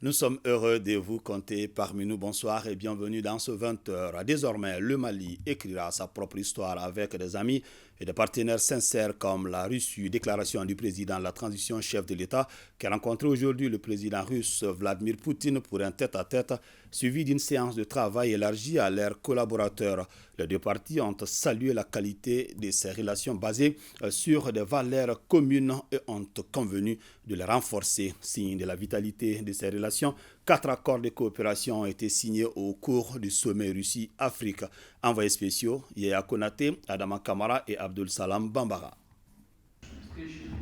Nous sommes heureux de vous compter parmi nous. Bonsoir et bienvenue dans ce 20h. Désormais, le Mali écrira sa propre histoire avec des amis et des partenaires sincères comme la Russie. Déclaration du président de la transition chef de l'État qui a rencontré aujourd'hui le président russe Vladimir Poutine pour un tête-à-tête suivi d'une séance de travail élargie à leurs collaborateurs. Les deux parties ont salué la qualité de ces relations basées sur des valeurs communes et ont convenu de les renforcer. Signe de la vitalité de ces relations, 4 accords de coopération ont été signés au cours du sommet Russie-Afrique. Envoyés spéciaux, Yaya Konate, Adama Kamara et Abdul Salam Bambara.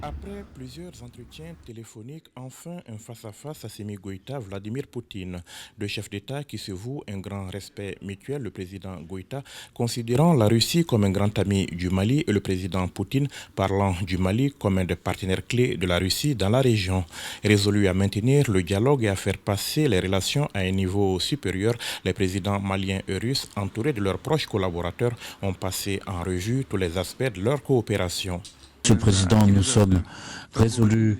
Après plusieurs entretiens téléphoniques, enfin un face-à-face Assimi Goïta, Vladimir Poutine. Deux chefs d'État qui se vouent un grand respect mutuel, le président Goïta considérant la Russie comme un grand ami du Mali et le président Poutine parlant du Mali comme un des partenaires clés de la Russie dans la région. Résolu à maintenir le dialogue et à faire passer les relations à un niveau supérieur, les présidents maliens et russes, entourés de leurs proches collaborateurs, ont passé en revue tous les aspects de leur coopération. Monsieur le Président, nous sommes résolus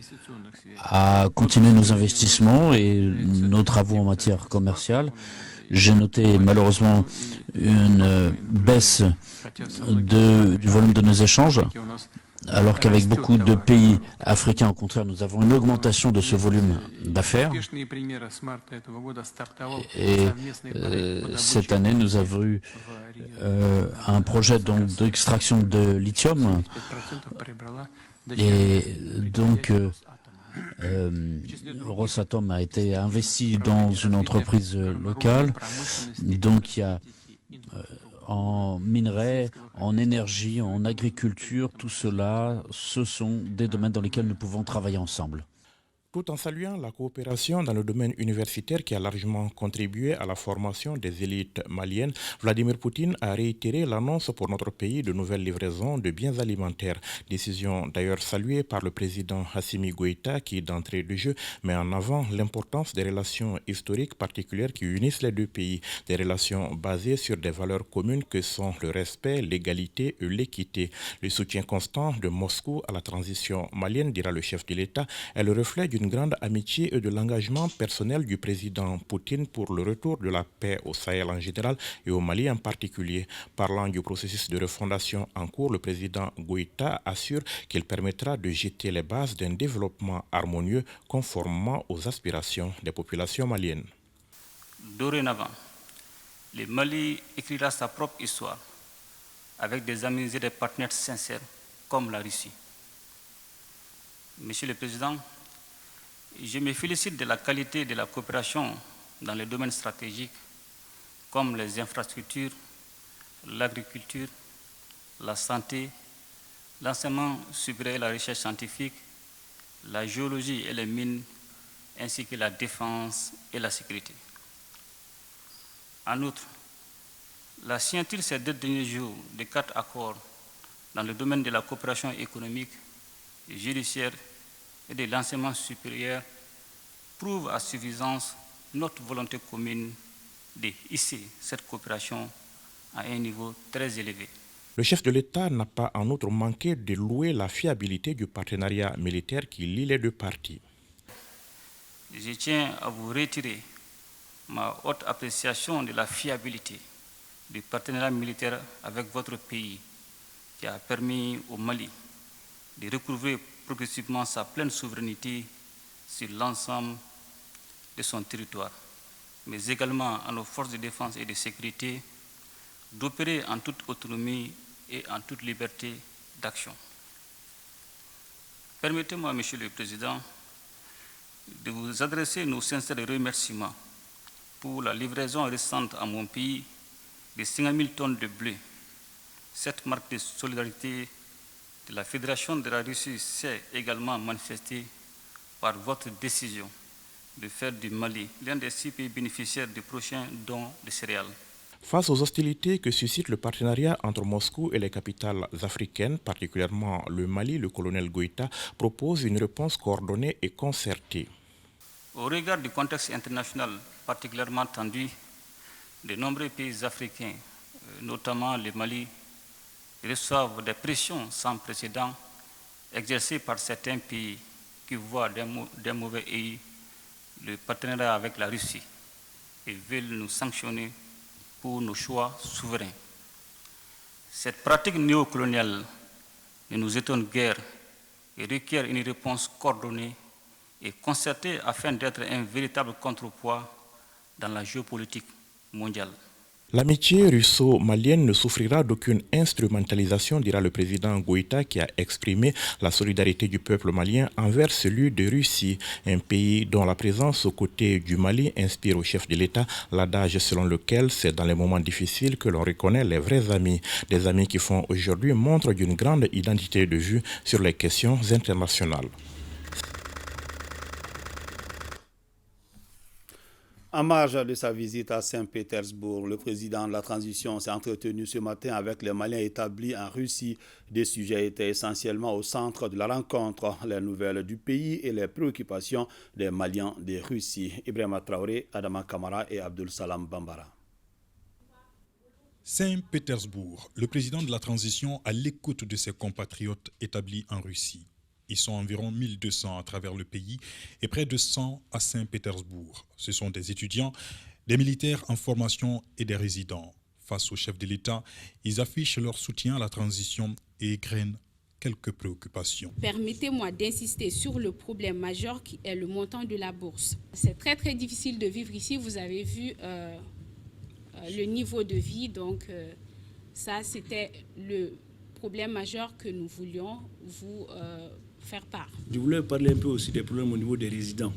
à continuer nos investissements et nos travaux en matière commerciale. J'ai noté malheureusement une baisse du volume de nos échanges, alors qu'avec beaucoup de pays africains, au contraire, nous avons une augmentation de ce volume d'affaires. Et cette année, nous avons eu un projet d'extraction de lithium. Et donc, Rosatom a été investi dans une entreprise locale. Donc, il y a en minerais, en énergie, en agriculture, tout cela, ce sont des domaines dans lesquels nous pouvons travailler ensemble. Tout en saluant la coopération dans le domaine universitaire qui a largement contribué à la formation des élites maliennes, Vladimir Poutine a réitéré l'annonce pour notre pays de nouvelles livraisons de biens alimentaires. Décision d'ailleurs saluée par le président Assimi Goïta qui, d'entrée de jeu, met en avant l'importance des relations historiques particulières qui unissent les deux pays. Des relations basées sur des valeurs communes que sont le respect, l'égalité et l'équité. Le soutien constant de Moscou à la transition malienne, dira le chef de l'État, est le reflet d'une grande amitié et de l'engagement personnel du président Poutine pour le retour de la paix au Sahel en général et au Mali en particulier. Parlant du processus de refondation en cours, le président Goïta assure qu'il permettra de jeter les bases d'un développement harmonieux conformément aux aspirations des populations maliennes. Dorénavant, le Mali écrira sa propre histoire avec des amis et des partenaires sincères comme la Russie. Monsieur le Président, je me félicite de la qualité de la coopération dans les domaines stratégiques comme les infrastructures, l'agriculture, la santé, l'enseignement supérieur et la recherche scientifique, la géologie et les mines, ainsi que la défense et la sécurité. En outre, la signature ces 2 derniers jours de 4 accords dans le domaine de la coopération économique, judiciaire et de l'enseignement supérieur prouve à suffisance notre volonté commune de hisser cette coopération à un niveau très élevé. Le chef de l'État n'a pas en outre manqué de louer la fiabilité du partenariat militaire qui lie les deux parties. Je tiens à vous retirer ma haute appréciation de la fiabilité du partenariat militaire avec votre pays qui a permis au Mali de recouvrer progressivement sa pleine souveraineté sur l'ensemble de son territoire, mais également à nos forces de défense et de sécurité d'opérer en toute autonomie et en toute liberté d'action. Permettez-moi, Monsieur le Président, de vous adresser nos sincères remerciements pour la livraison récente à mon pays de 5 000 tonnes de blé. Cette marque de solidarité de la Fédération de la Russie s'est également manifestée par votre décision de faire du Mali l'un des 6 pays bénéficiaires du prochain don de céréales. Face aux hostilités que suscite le partenariat entre Moscou et les capitales africaines, particulièrement le Mali, le colonel Goïta propose une réponse coordonnée et concertée. Au regard du contexte international particulièrement tendu, de nombreux pays africains, notamment le Mali, reçoivent des pressions sans précédent exercées par certains pays qui voient d'un mauvais œil le partenariat avec la Russie et veulent nous sanctionner pour nos choix souverains. Cette pratique néocoloniale ne nous étonne guère et requiert une réponse coordonnée et concertée afin d'être un véritable contrepoids dans la géopolitique mondiale. L'amitié russo-malienne ne souffrira d'aucune instrumentalisation, dira le président Goïta, qui a exprimé la solidarité du peuple malien envers celui de Russie, un pays dont la présence aux côtés du Mali inspire au chef de l'État l'adage selon lequel c'est dans les moments difficiles que l'on reconnaît les vrais amis, des amis qui font aujourd'hui montre d'une grande identité de vue sur les questions internationales. En marge de sa visite à Saint-Pétersbourg, le président de la transition s'est entretenu ce matin avec les Maliens établis en Russie. Des sujets étaient essentiellement au centre de la rencontre, les nouvelles du pays et les préoccupations des Maliens de Russie. Ibrahima Traoré, Adama Kamara et Abdul Salam Bambara. Saint-Pétersbourg, le président de la transition à l'écoute de ses compatriotes établis en Russie. Ils sont environ 1200 à travers le pays et près de 100 à Saint-Pétersbourg. Ce sont des étudiants, des militaires en formation et des résidents. Face au chef de l'État, ils affichent leur soutien à la transition et égrènent quelques préoccupations. Permettez-moi d'insister sur le problème majeur qui est le montant de la bourse. C'est très difficile de vivre ici. Vous avez vu le niveau de vie. Donc ça, c'était le problème majeur que nous voulions vous faire part. Je voulais parler un peu aussi des problèmes au niveau des résidents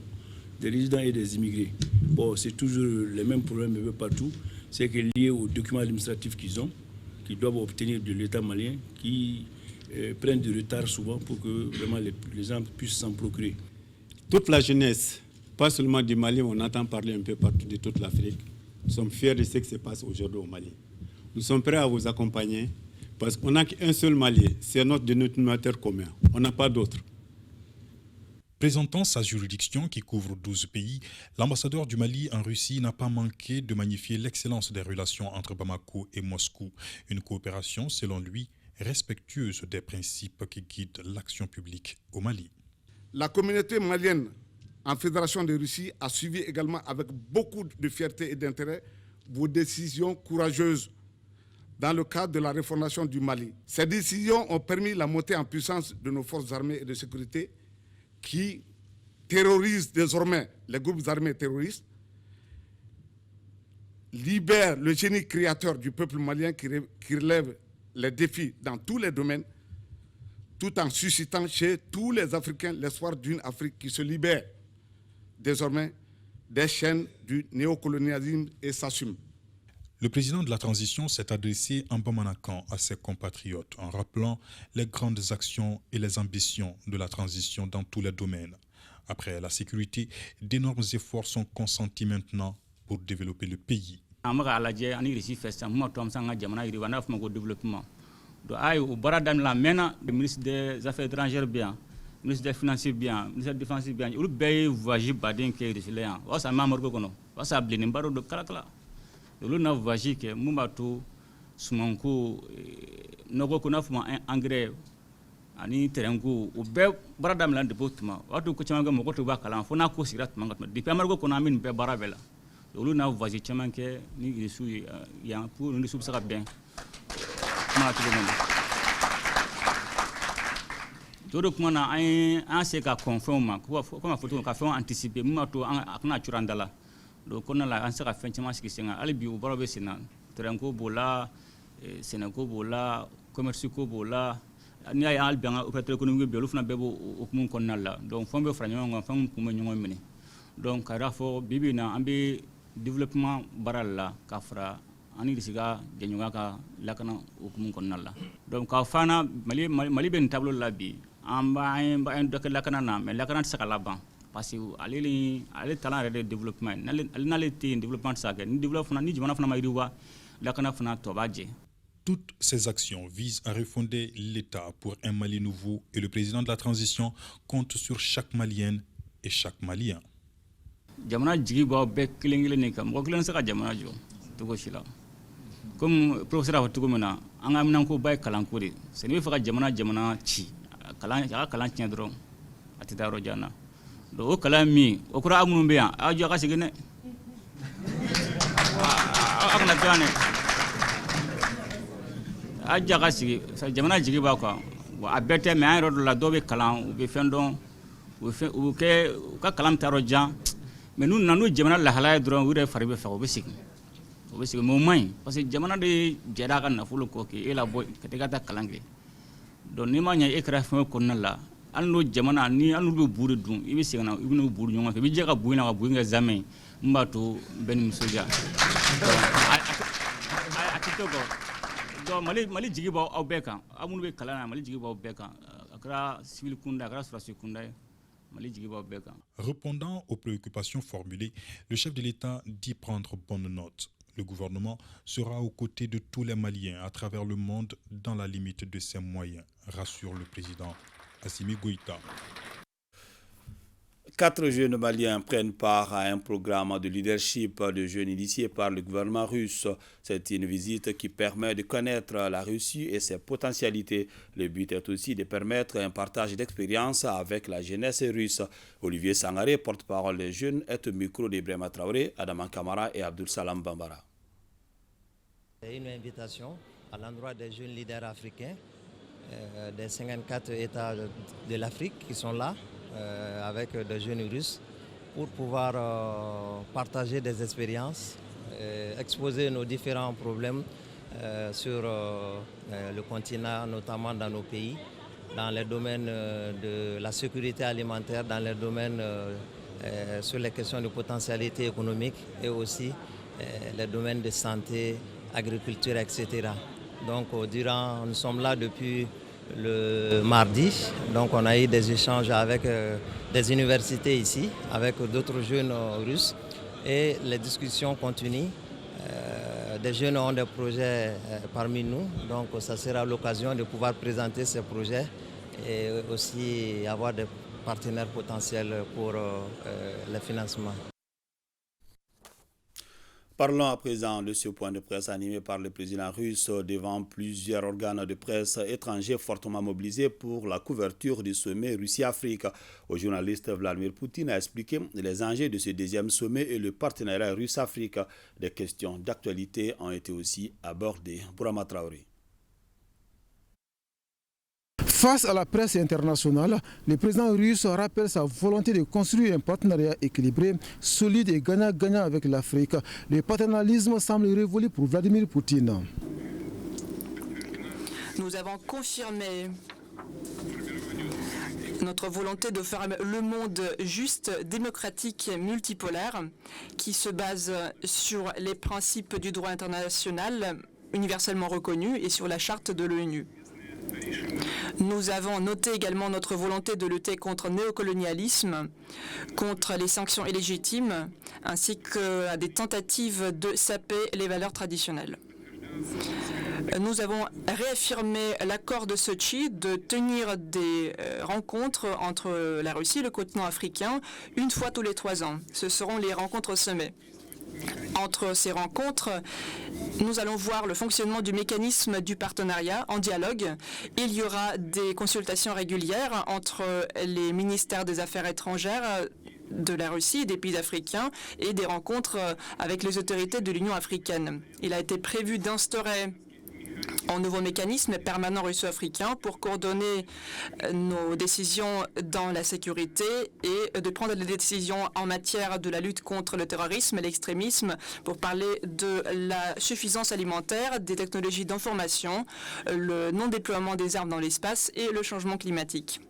et des immigrés. Bon, c'est toujours les mêmes problèmes un peu partout. C'est que lié aux documents administratifs qu'ils ont, qu'ils doivent obtenir de l'État malien, qui prennent du retard souvent pour que vraiment les gens puissent s'en procurer. Toute la jeunesse, pas seulement du Mali, on entend parler un peu partout de toute l'Afrique. Nous sommes fiers de ce qui se passe aujourd'hui au Mali. Nous sommes prêts à vous accompagner. Parce qu'on n'a qu'un seul Mali, c'est notre dénominateur commun. On n'a pas d'autre. Présentant sa juridiction qui couvre 12 pays, l'ambassadeur du Mali en Russie n'a pas manqué de magnifier l'excellence des relations entre Bamako et Moscou. Une coopération, selon lui, respectueuse des principes qui guident l'action publique au Mali. La communauté malienne en Fédération de Russie a suivi également avec beaucoup de fierté et d'intérêt vos décisions courageuses dans le cadre de la refondation du Mali. Ces décisions ont permis la montée en puissance de nos forces armées et de sécurité qui terrorisent désormais les groupes armés terroristes, libèrent le génie créateur du peuple malien qui relève les défis dans tous les domaines, tout en suscitant chez tous les Africains l'espoir d'une Afrique qui se libère désormais des chaînes du néocolonialisme et s'assume. Le président de la transition s'est adressé en Bamanakan à ses compatriotes en rappelant les grandes actions et les ambitions de la transition dans tous les domaines. Après la sécurité, d'énormes efforts sont consentis maintenant pour développer le pays. Le ministre des Affaires étrangères bien, le ministre des Finances bien, le ministre des Défense bien, il y a voyagé badin qui est de là. Ça m'a marqué qu'on a. Ça a blé n'importe de calcula. Le n'a voyagé que Mumbato, Sumanko, Nogo Konafuma engrais, ani Terengo, ou Bé Baradam land de Boutma. Watu Kuchanga Mokoto Bakalan, Fonako Sirat Mangat, the Pamargo Konamin Bé Baravella. Le n'a voyagé Chamanke, ni Sui, Yan pour une subsara bien. Todo kumana an se ka confirm ko ma photo ka fon anticiper mu to an akna curandala do konna la an se ka fen chama sikisenga alibi u barabe sinan trenko bola senako bola commerce ko bola ni ay albi an opérateur économique be lufna bebo okumun konna la donc fon be franyo ngam fam kuma nyongo mini donc ara fo bibina ambe développement baralla kafra ani disiga denyuga ka lakana okumun konna la donc ka fana mali ben tableau la bi amba en doke lakana na mais lakana saka laban parce que ale talent de développement n'ale té développement ça ni développement ni jumana fana mayriwa lakana fana tobaje. Toutes ces actions visent à refonder l'État pour un Mali nouveau et le président de la transition compte sur chaque Malienne et chaque Malien. Jamana jigi ba be kilingile ni kam ko kilen saka jamana jo to ko shila comme professeur a to mena an amna ko bay kalankuri c'est ne fa jamana ci kalan tiɲɛ dɔrɔn a tɛ taa yɔrɔ jan na o kala mi o kura amunu be yan a jo ka sigine akna tane a jaga sigi jamana jigi ba quoi a bete me an rodo la do be kalan u be fendon u ke ka kalam taro jan mais nous nanu jamana la halaya dron wure farbe fa o be sigi mo mai parce que jamana de jada kan na fulu ko ke ela boy kete ta kalange don ni ma nya ekra fa ko na la anu jamana ni anu be buru dun ibi sigana ibnu buru nyoma fe bi je ka buina ka buinga zamé mbato ben musoja akitogo do mali jigi ba aw beka amunu be kalana mali jigi ba beka akra civil kunda akra surasi kunda mali jigi ba beka. Répondant aux préoccupations formulées, le chef de l'État dit prendre bonne note. Le gouvernement sera aux côtés de tous les Maliens à travers le monde dans la limite de ses moyens, rassure le président Assimi Goïta. 4 jeunes Maliens prennent part à un programme de leadership de jeunes initié par le gouvernement russe. C'est une visite qui permet de connaître la Russie et ses potentialités. Le but est aussi de permettre un partage d'expériences avec la jeunesse russe. Olivier Sangaré, porte-parole des jeunes, est au micro d'Ibrahima Traoré, Adaman Kamara et Abdul Salam Bambara. C'est une invitation à l'endroit des jeunes leaders africains, des 54 États de l'Afrique qui sont là, avec des jeunes russes, pour pouvoir partager des expériences, exposer nos différents problèmes sur le continent, notamment dans nos pays, dans les domaines de la sécurité alimentaire, dans les domaines sur les questions de potentialité économique et aussi les domaines de santé, agriculture, etc. Donc nous sommes là depuis le mardi, donc on a eu des échanges avec des universités ici, avec d'autres jeunes russes et les discussions continuent. Des jeunes ont des projets parmi nous, donc ça sera l'occasion de pouvoir présenter ces projets et aussi avoir des partenaires potentiels pour le financement. Parlons à présent de ce point de presse animé par le président russe devant plusieurs organes de presse étrangers fortement mobilisés pour la couverture du sommet Russie-Afrique. Au journaliste Vladimir Poutine a expliqué les enjeux de ce deuxième sommet et le partenariat russe-Afrique. Des questions d'actualité ont été aussi abordées. Bourama Traoré. Face à la presse internationale, le président russe rappelle sa volonté de construire un partenariat équilibré, solide et gagnant-gagnant avec l'Afrique. Le paternalisme semble révolu pour Vladimir Poutine. Nous avons confirmé notre volonté de faire le monde juste, démocratique et multipolaire, qui se base sur les principes du droit international universellement reconnus et sur la charte de l'ONU. Nous avons noté également notre volonté de lutter contre le néocolonialisme, contre les sanctions illégitimes, ainsi que des tentatives de saper les valeurs traditionnelles. Nous avons réaffirmé l'accord de Sochi de tenir des rencontres entre la Russie et le continent africain une fois tous les 3 ans. Ce seront les rencontres au sommet. Entre ces rencontres, nous allons voir le fonctionnement du mécanisme du partenariat en dialogue. Il y aura des consultations régulières entre les ministères des Affaires étrangères de la Russie et des pays africains et des rencontres avec les autorités de l'Union africaine. Il a été prévu d'instaurer un nouveau mécanisme permanent russo-africain pour coordonner nos décisions dans la sécurité et de prendre des décisions en matière de la lutte contre le terrorisme et l'extrémisme, pour parler de la suffisance alimentaire, des technologies d'information, le non-déploiement des armes dans l'espace et le changement climatique.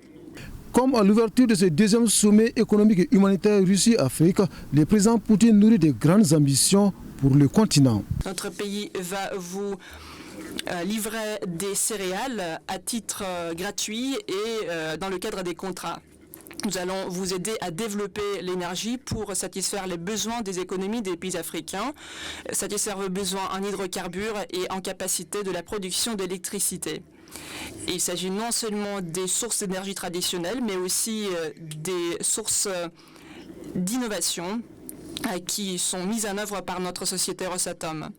Comme à l'ouverture de ce deuxième sommet économique et humanitaire Russie-Afrique, le président Poutine nourrit de grandes ambitions pour le continent. Notre pays va vous livrer des céréales à titre gratuit et dans le cadre des contrats. Nous allons vous aider à développer l'énergie pour satisfaire les besoins des économies des pays africains, satisfaire vos besoins en hydrocarbures et en capacité de la production d'électricité. Il s'agit non seulement des sources d'énergie traditionnelles, mais aussi des sources d'innovation qui sont mises en œuvre par notre société Rosatom.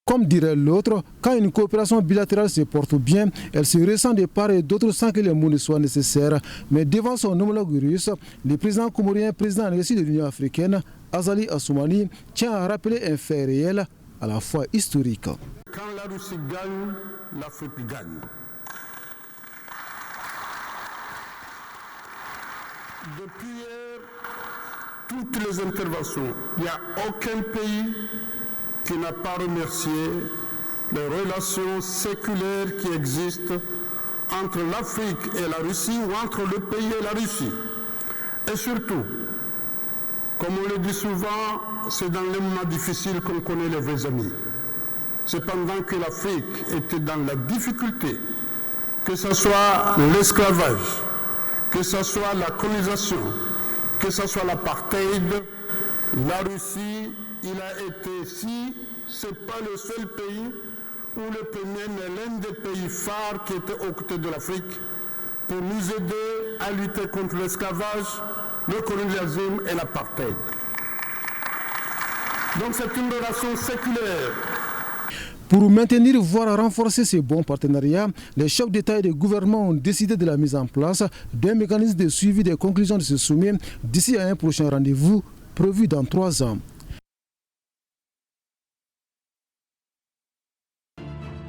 Comme dirait l'autre, quand une coopération bilatérale se porte bien, elle se ressent de part et d'autre sans que les mots ne soient nécessaires. Mais devant son homologue russe, le président comorien, président en exercice de l'Union africaine, Azali Assoumani, tient à rappeler un fait réel, à la fois historique. Quand la Russie gagne, l'Afrique gagne. Depuis hier, toutes les interventions, il n'y a aucun pays qui n'a pas remercié les relations séculaires qui existent entre l'Afrique et la Russie ou entre le pays et la Russie. Et surtout, comme on le dit souvent, c'est dans les moments difficiles qu'on connaît les vrais amis. C'est pendant que l'Afrique était dans la difficulté, que ce soit l'esclavage, que ce soit la colonisation, que ce soit l'apartheid, la Russie, il a été, si ce n'est pas le seul pays, ou le premier, mais l'un des pays phares qui était aux côtés de l'Afrique, pour nous aider à lutter contre l'esclavage, le colonialisme et l'apartheid. Donc c'est une relation séculaire. Pour maintenir, voire renforcer ces bons partenariats, les chefs d'État et de gouvernement ont décidé de la mise en place d'un mécanisme de suivi des conclusions de ce sommet d'ici à un prochain rendez-vous prévu dans 3 ans.